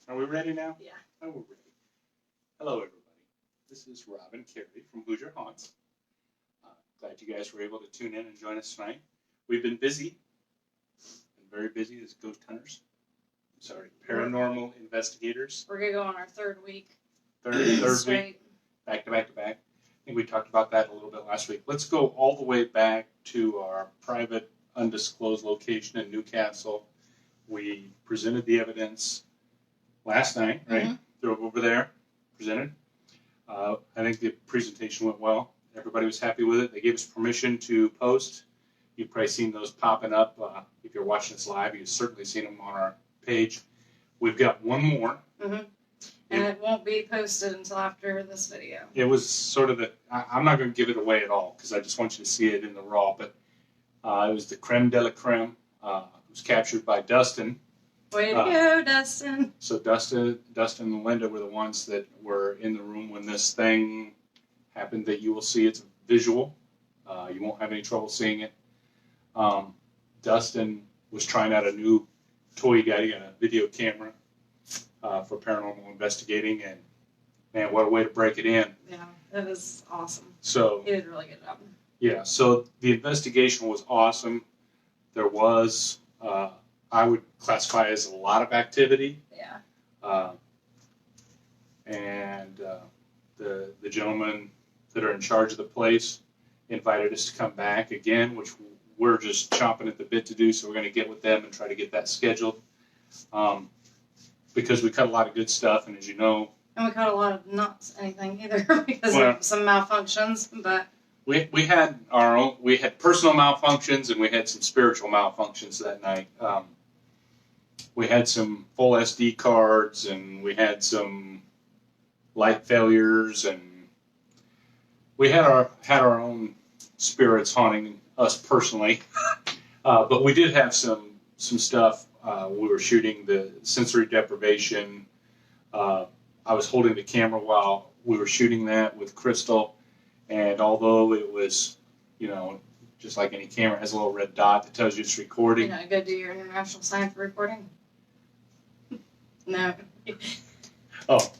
Are we ready now? Yeah. Oh, we're ready. Hello, everybody. This is Rob and Cari from Hoosier Haunts. Glad you guys were able to tune in and join us tonight. We've been busy, very busy as ghost hunters. Paranormal investigators. We're going to go on our third week. Third week, back to back to back. I think we talked about that a little bit last week. Let's go all the way back to our private, undisclosed location in Newcastle. We presented the evidence last night, right? Mm-hmm. Drove over there, presented. I think the presentation went well. Everybody was happy with it. They gave us permission to post. You've probably seen those popping up. If you're watching this live, you've certainly seen them on our page. We've got one more. Mm-hmm. And it won't be posted until after this video. It was sort of I'm not going to give it away at all because I just want you to see it in the raw, but it was the creme de la creme. It was captured by Dustin. Way to go, Dustin. So Dustin and Linda were the ones that were in the room when this thing happened that you will see. It's visual. You won't have any trouble seeing it. Dustin was trying out a new toy. He got a video camera for paranormal investigating, and man, what a way to break it in. Yeah, it was awesome. So he did a really good job. Yeah, so the investigation was awesome. There was, I would classify as a lot of activity. Yeah. And the gentlemen that are in charge of the place invited us to come back again, which we're just chomping at the bit to do, so we're going to get with them and try to get that scheduled. Because we cut a lot of good stuff, and as you know... And we cut a lot of not anything either because of some malfunctions, but... We had personal malfunctions, and we had some spiritual malfunctions that night. We had some full SD cards, and we had some light failures, and we had our own spirits haunting us personally. But we did have some stuff. We were shooting the sensory deprivation. I was holding the camera while we were shooting that with Crystal. And although it was, just like any camera, it has a little red dot that tells you it's recording. Go do your international sign for recording? No. Oh,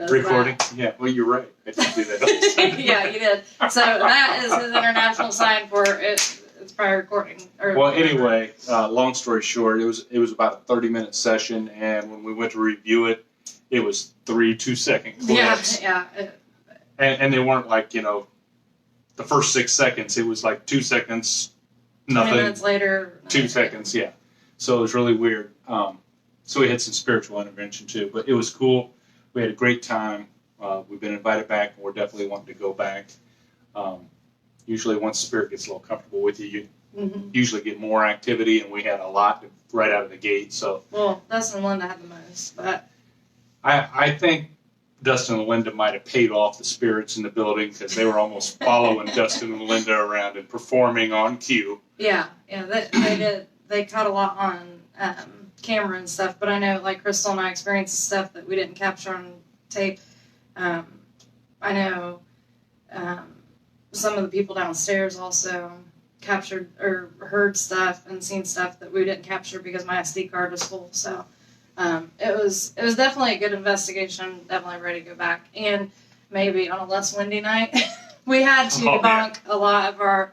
recording? That. Yeah, well, you're right. I did do that. Yeah, you did. So that is his international sign for it. It's probably recording. Well, anyway, long story short, it was about a 30-minute session, and when we went to review it, it was 3 2-second clips. Yeah. And they weren't like, the first 6 seconds. It was like 2 seconds, nothing. 20 minutes later. 2 seconds, yeah. So it was really weird. So we had some spiritual intervention too, but it was cool. We had a great time. We've been invited back, and we're definitely wanting to go back. Usually once spirit gets a little comfortable with you, usually get more activity, and we had a lot right out of the gate. So well, Dustin and Linda had the most, but I think Dustin and Linda might have paid off the spirits in the building because they were almost following Dustin and Linda around and performing on cue. Yeah, they did. They caught a lot on camera and stuff, but I know like Crystal and I experienced stuff that we didn't capture on tape. I know some of the people downstairs also captured or heard stuff and seen stuff that we didn't capture because my SD card was full. So it was definitely a good investigation. Definitely ready to go back, and maybe on a less windy night, we had to debunk a lot of our.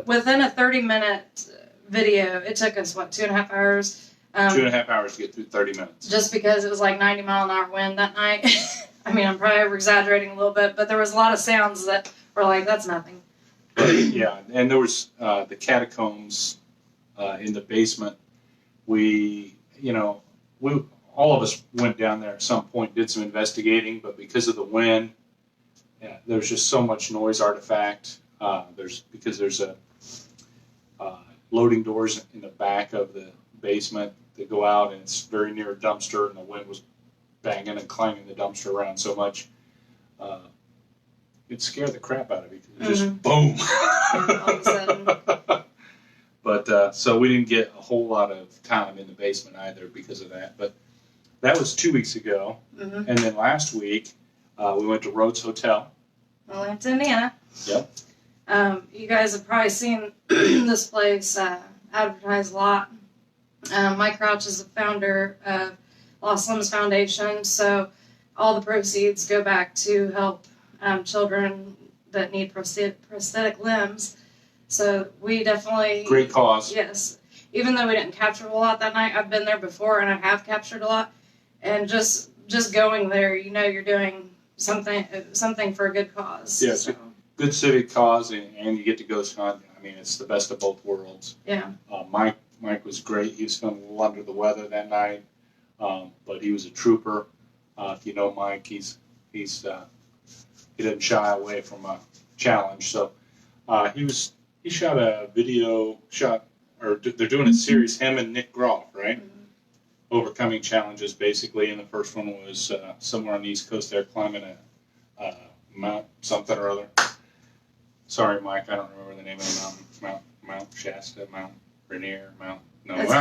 Within a 30-minute video, it took us 2.5 hours. 2.5 hours to get through 30 minutes. Just because it was like 90-mile-an-hour wind that night. I mean, I'm probably over-exaggerating a little bit, but there was a lot of sounds that were like, that's nothing. Yeah, and there was the catacombs in the basement. All of us went down there at some point, did some investigating, but because of the wind, there's just so much noise artifact. There's loading doors in the back of the basement that go out, and it's very near a dumpster, and the wind was banging and clanging the dumpster around so much. It scared the crap out of you. It was just boom. Yeah, all of a sudden. But so we didn't get a whole lot of time in the basement either because of that. But that was 2 weeks ago. And then last week, we went to Rhodes Hotel. Atlanta, Indiana. Yep. You guys have probably seen this place advertised a lot. Mike Crouch is the founder of Lost Limbs Foundation. So all the proceeds go back to help children that need prosthetic limbs. So we definitely... Great cause. Yes. Even though we didn't capture a lot that night, I've been there before and I have captured a lot. And just going there, you're doing something for a good cause. Yes, so. Good civic cause, and you get to ghost hunt. I mean, it's the best of both worlds. Yeah. Mike was great. He was feeling a little under the weather that night, but he was a trooper. If you know Mike, he doesn't shy away from a challenge. So he shot a video or they're doing a series, him and Nick Groff, right? Mm-hmm. Overcoming challenges, basically, and the first one was somewhere on the East Coast there, climbing a Mount something or other. Sorry, Mike, I don't remember the name of the mountain. Mount Shasta, Mount Rainier, Mount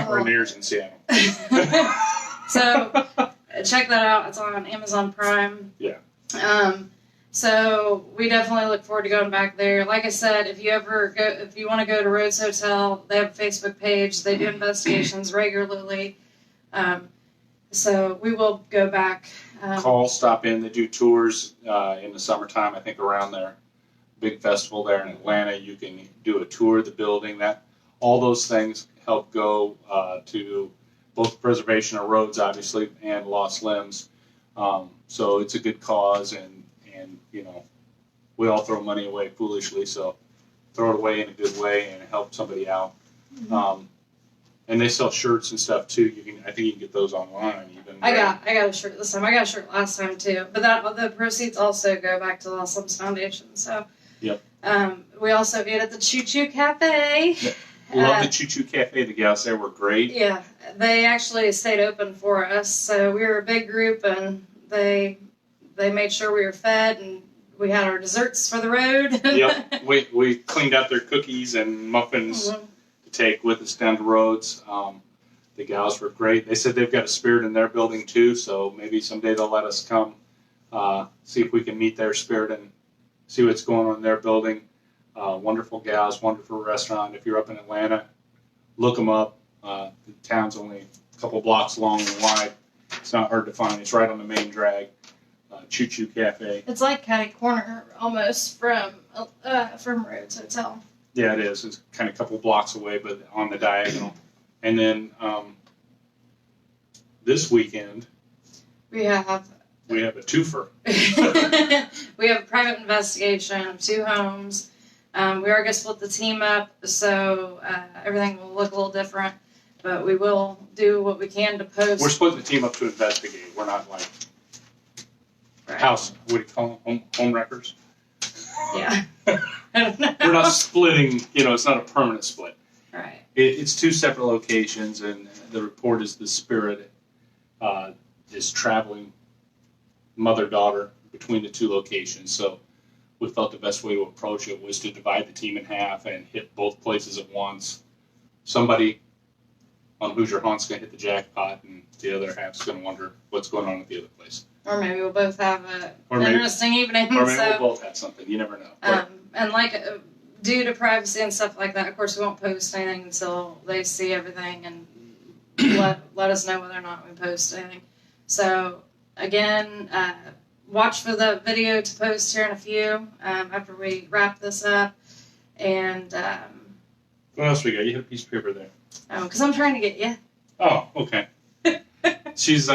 Rainier's in Seattle. So check that out. It's on Amazon Prime. Yeah. So we definitely look forward to going back there. Like I said, if you want to go to Rhodes Hotel, they have a Facebook page. They do investigations regularly. So we will go back. Call, stop in. They do tours in the summertime, I think, around their big festival there in Atlanta. You can do a tour of the building. All those things help go to both preservation of roads, obviously, and lost limbs. So it's a good cause, and we all throw money away foolishly, so throw it away in a good way and help somebody out. Mm-hmm. And they sell shirts and stuff too. I think you can get those online even. I got a shirt this time. I got a shirt last time too. But the proceeds also go back to the Lost Limbs Foundation. So. Yep. We also ate at the Choo Choo Cafe. Love the Choo Choo Cafe. The gals there were great. Yeah, they actually stayed open for us. So we were a big group, and they made sure we were fed, and we had our desserts for the road. Yep. We cleaned out their cookies and muffins. Mm-hmm. To take with us down the roads. The gals were great. They said they've got a spirit in their building too, so maybe someday they'll let us come see if we can meet their spirit and see what's going on in their building. Wonderful gals, wonderful restaurant. If you're up in Atlanta, look them up. The town's only a couple blocks long and wide. It's not hard to find. It's right on the main drag. Choo Choo Cafe. It's like catty corner almost from Rhodes Hotel. Yeah, it is. It's kind of a couple blocks away, but on the diagonal. And then this weekend, we have a twofer. We have a private investigation of 2 homes. We are going to split the team up, so everything will look a little different. But we will do what we can to post. We're splitting the team up to investigate. We're not like house, what do you call them, home wreckers? Yeah. I don't know. We're not splitting, it's not a permanent split. Right. It's 2 separate locations, and the report is the spirit is traveling mother-daughter between the 2 locations. So we felt the best way to approach it was to divide the team in half and hit both places at once. Somebody on Hoosier Haunt's going to hit the jackpot, and the other half's going to wonder what's going on at the other place. Or maybe we'll both have an interesting evening. Or maybe we'll both have something. You never know. And due to privacy and stuff like that, of course, we won't post anything until they see everything and let us know whether or not we post anything. So, again, watch for the video to post here in a few after we wrap this up. And what else we got? You had a piece of paper there. Oh, because I'm trying to get you. Oh, okay. She's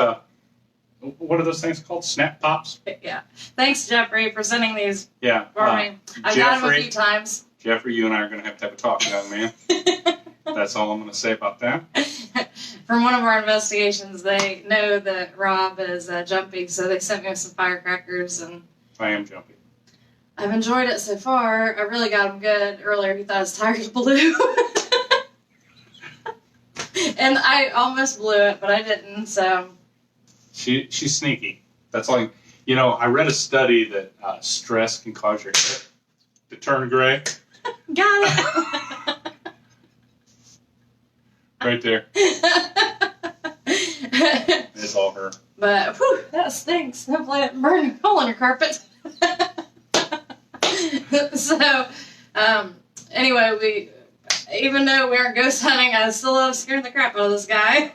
what are those things called? Snap Pops? Yeah. Thanks, Jeffrey, for sending these for me. I've got them a few times. Jeffrey, you and I are going to have a talk, young man. That's all I'm going to say about that. From one of our investigations, they know that Rob is jumpy, so they sent me some firecrackers. And I am jumpy. I've enjoyed it so far. I really got him good. Earlier, he thought I was tired of blue. And I almost blew it, but I didn't, so... She's sneaky. That's all. I read a study that stress can cause your hair to turn gray. Got it. Right there. It's all her. But that stinks. Hopefully I didn't burn a hole in your carpet. So, anyway, even though we aren't ghost hunting, I still love scaring the crap out of this guy.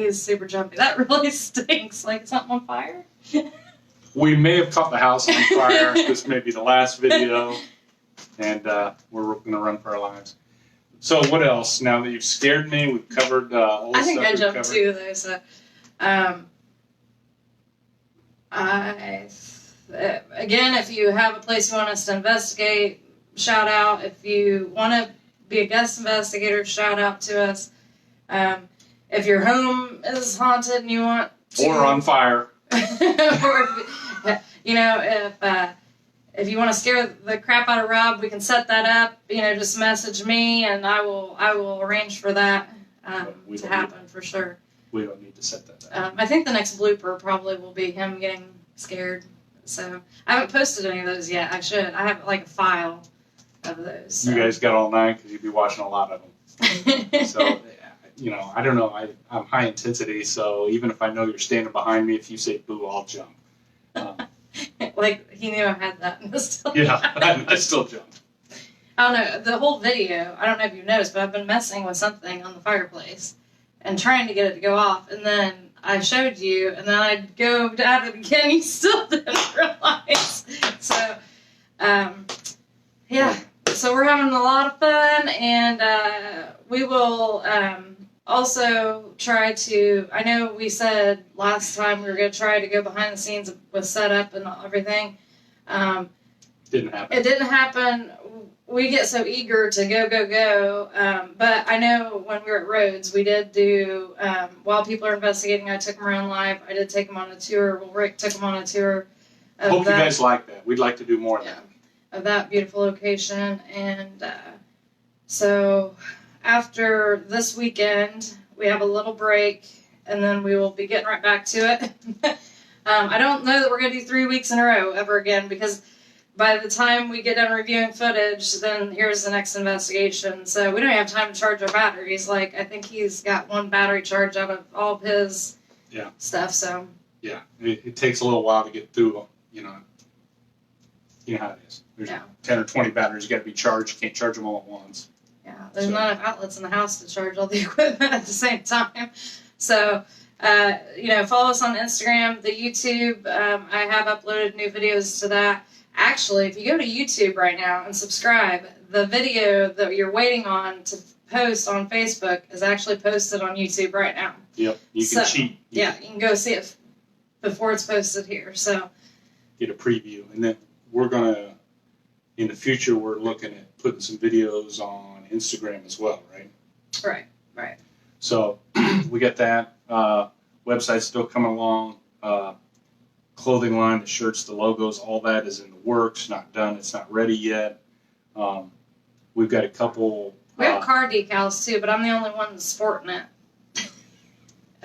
He's super jumpy. That really stinks. Like something on fire. We may have caught the house on fire. This may be the last video, and we're going to run for our lives. So what else? Now that you've scared me, we've covered all the I think stuff I we've jumped covered. too, though. So, again, if you have a place you want us to investigate, shout out. If you want to be a guest investigator, shout out to us. If your home is haunted and you want to, Or on fire. or if you want to scare the crap out of Rob, we can set that up. Just message me and I will arrange for that to happen for sure. We don't need to set that up. I think the next blooper probably will be him getting scared. So I haven't posted any of those yet. I should. I have like a file of those. So. You guys got all night because you'd be watching a lot of them. So, I don't know. I'm high intensity, so even if I know you're standing behind me, if you say boo, I'll jump. Like he knew I had that. Yeah, I still jump. I don't know. The whole video, I don't know if you've noticed, but I've been messing with something on the fireplace and trying to get it to go off. And then I showed you, and then I'd go at it again. You still didn't realize. So, yeah. So we're having a lot of fun, and we will also try to. I know we said last time we were going to try to go behind the scenes with setup and everything. Didn't happen. It didn't happen. We get so eager to go. But I know when we were at Rhodes, we did do, while people are investigating, I took them around live. I did take them on a tour. Well, Rick took them on a tour. Hope you guys like that. We'd like to do more of that. Of that beautiful location. And so after this weekend, we have a little break, and then we will be getting right back to it. I don't know that we're going to do 3 weeks in a row ever again, because by the time we get done reviewing footage, then here's the next investigation. So we don't have time to charge our batteries. Like, I think he's got one battery charge out of all of his stuff. So yeah, it takes a little while to get through. You know how it is. There's 10 or 20 batteries got to be charged. You can't charge them all at once. Yeah, there's not enough outlets in the house to charge all the equipment at the same time. So, follow us on Instagram, the YouTube. I have uploaded new videos to that. Actually, if you go to YouTube right now and subscribe, the video that you're waiting on to post on Facebook is actually posted on YouTube right now. Yep, you can cheat. You can go see it before it's posted here. So get a preview, and then we're gonna, in the future, we're looking at putting some videos on Instagram as well, right? Right. So we got that. Website's still coming along. Clothing line, the shirts, the logos, all that is in the works, not done. It's not ready yet. We've got a couple. We have car decals too, but I'm the only one that's sporting it.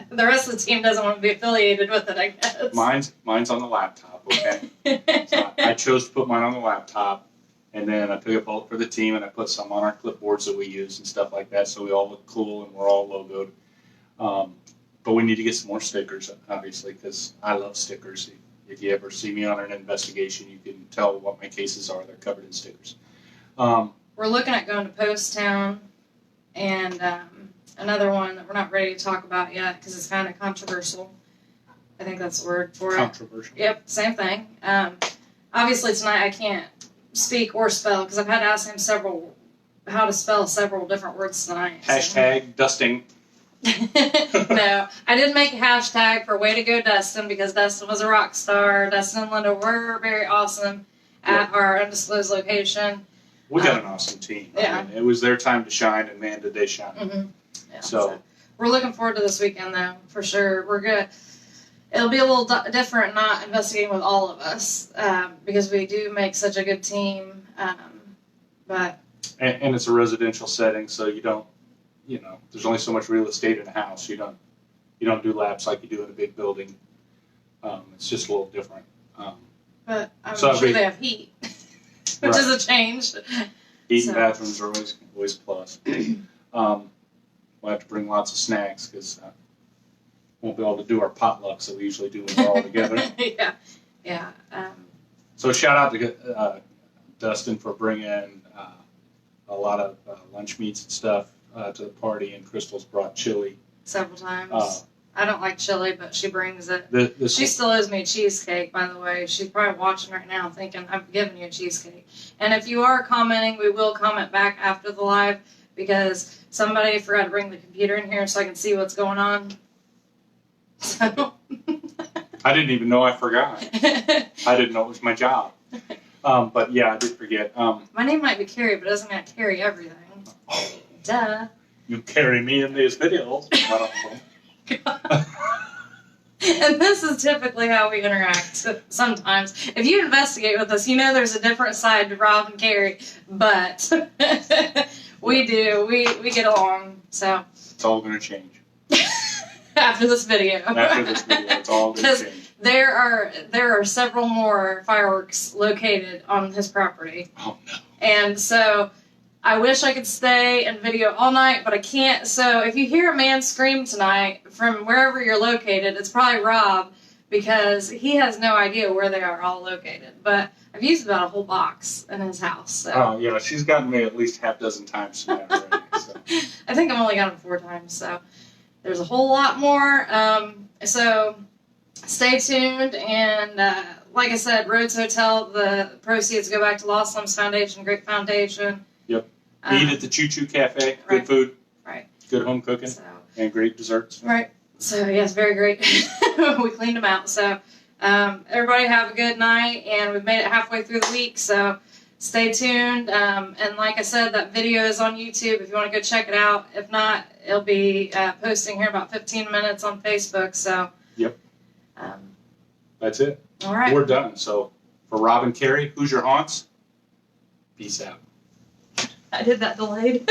The rest of the team doesn't want to be affiliated with it, I guess. Mine's on the laptop, okay? So I chose to put mine on the laptop, and then I took a bulk for the team, and I put some on our clipboards that we use and stuff like that, so we all look cool and we're all logoed. But we need to get some more stickers, obviously, because I love stickers. If you ever see me on an investigation, you can tell what my cases are. They're covered in stickers. We're looking at going to Post Town, and another one that we're not ready to talk about yet because it's kind of controversial. I think that's the word for it. Controversial. Yep, same thing. Obviously tonight I can't speak or spell because I've had to ask him how to spell several different words tonight. Hashtag dusting. No, I did make a hashtag for Way to Go Dustin because Dustin was a rock star. Dustin and Linda were very awesome at our undisclosed location. We got an awesome team. Yeah. I mean, it was their time to shine, and man, did they shine. Mm-hmm. Yeah, so we're looking forward to this weekend, though, for sure. We're good. It'll be a little different not investigating with all of us because we do make such a good team. But and it's a residential setting, so you don't. There's only so much real estate in a house. You don't do labs like you do in a big building. It's just a little different. But I'm sure they have heat, which is a change. Heat and bathrooms are always a plus. We'll have to bring lots of snacks because won't be able to do our potlucks that we usually do when we're all together. Yeah. So shout out to Dustin for bringing a lot of lunch meats and stuff to the party, and Crystal's brought chili several times. I don't like chili, but she brings it. The She still owes me a cheesecake, by the way. She's probably watching right now thinking, I've given you a cheesecake. And if you are commenting, we will comment back after the live because somebody forgot to bring the computer in here so I can see what's going on. So. I didn't even know I forgot. I didn't know it was my job. But yeah, I did forget. My name might be Cari, but it doesn't mean I carry everything. Oh, Duh. you carry me in these videos. And this is typically how we interact sometimes. If you investigate with us, you know there's a different side to Rob and Cari, but we do. We get along. So it's all going to change. After this video. After this video, it's all going to change. There are several more fireworks located on his property. Oh no. And so I wish I could stay and video all night, but I can't. So if you hear a man scream tonight from wherever you're located, it's probably Rob because he has no idea where they are all located. But I've used about a whole box in his house. So. Oh, yeah, she's gotten me at least half dozen times tonight already. So. I think I've only got him 4 times, so there's a whole lot more. So stay tuned, and like I said, Rhodes Hotel, the proceeds go back to Lost Limbs Foundation, great foundation. Yep. Eat at the Choo Choo Cafe. Good Right. food. Right. Good home cooking. So, And great desserts. right. So, yes, very great. We cleaned them out. So, everybody have a good night, and we've made it halfway through the week, so stay tuned. And like I said, that video is on YouTube if you want to go check it out. If not, it'll be posting here in about 15 minutes on Facebook. So, yep. That's it. All right. We're done. So, for Rob and Cari, who's your haunts? Peace out. I did that delayed.